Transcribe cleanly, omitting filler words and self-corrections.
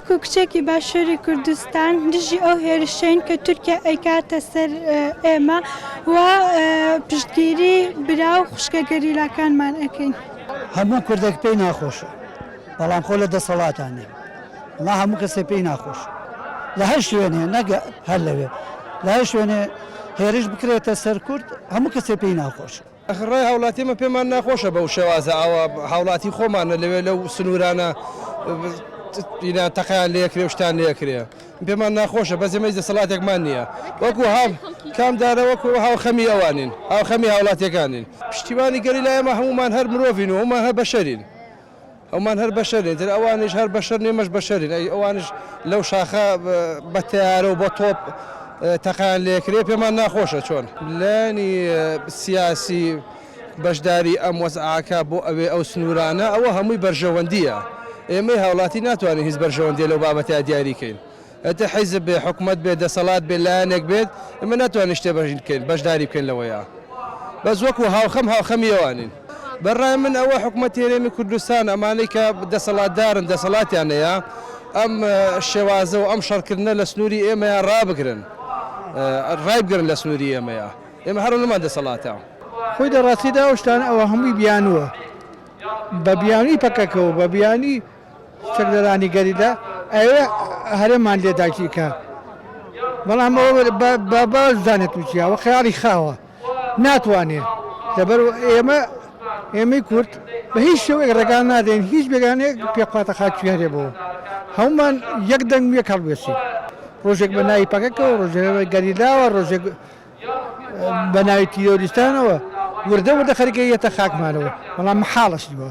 وەکو کچێکی باشووری کوردستان دژی ئەو هێرشین کە تورکیا ئەیکاتە سەر ئێمە و پشتگیری برا و خوشکە گەریلاکانمان ئەەکەین. هەموو کوردێک پێی ناخۆشە، بەڵام خۆ لە دەسەڵاتانێ لا هەموو کەسێ پێی ناخۆش لە هەر شوێنێ نەگە هەر لەوێ لە هەر شوێنێ هێرش بکرێتە سەر کورد هەموو کەسێ پێی ناخۆش. ڕێی هاوڵاتیمە پێمان ناخۆشە بەو شێوازە ئەوە هاوڵاتی خۆمانە لەوێ لەو سنوورانە تەقیان لێکرێ و شتان لێکرێ پێمان ناخۆشە بە زێمەی دەسەڵاتێکمان نییە وەکو کامدارە وەکو هاوخەمی ئەوانین هاوخەمی هاوڵاتیەکانین پشتیوانی گەری لای ئێمە هەمومان هەر مرۆڤین و هەمومان هەر بەشەرین ئەومان هەر بەشەرین تر ئەوانش هەر بەشەر نێمەش بەشەرین ئەوانش لەو شاخە بە تیارە و بۆ تۆپ تەقیان لێکرێ پێمان ناخۆشە چۆن لانی سیاسی بەشداری ئەم وەزعاکە بۆ ئەوێ ئەو سنوورانە ئەوە هەمووی بەرژەوەندیە ئێمەی هاوڵاتی ناتوانین هیچ بەرژەوەندی لەو بابەتە دیاریکەین ئەتە حیزب بێ حکوومەت بێ دەسەڵات بێ لایەنێک بێت ئێمە ناتوانین شتێ بەشین بەشداری بکەین لەوەیە بەس وەکو هاوخەمی ئەوانین بەڕای من ئەوە حکوومەت هێرێمی کوردستان ئەمانەی کە دەسەڵاتدارن دەسەڵاتیانەیە ئەم شێوازە و ئەم شەڕکردنە لە سنووری ئێمەیان ڕابگرن ڕایبگرن لە سنووری ئێمەیە ئێمە هەرو لەمان دەسەڵاتە خۆی دەڕاستیدا شتان ئەوە هەمووی بیانووە بە بیانی پەکەکەەوە بە بیانی چەکدەرانی گەریدا ئەوێ هەرێمان لێداکیکە بەڵام باش زانێت وچیاوە خیاڵی خاوە ناتوانێت لەبەر ئێمەی کورد بە هیچ شێوەیەک ڕێگان نادەین هیچ بێگانەیەک پێخواتە خاچێرێ بەوە هەمومان یەک دەنگ وێک هەڵوێسین ڕۆژێک بە ناوی پەکەکەەوە ڕۆژێک گەریداوە ڕۆژێک بە ناوی تیرۆریستانەوە وردە خەریکە یەتە خاکمانەوە بەڵام محاڵش نیوە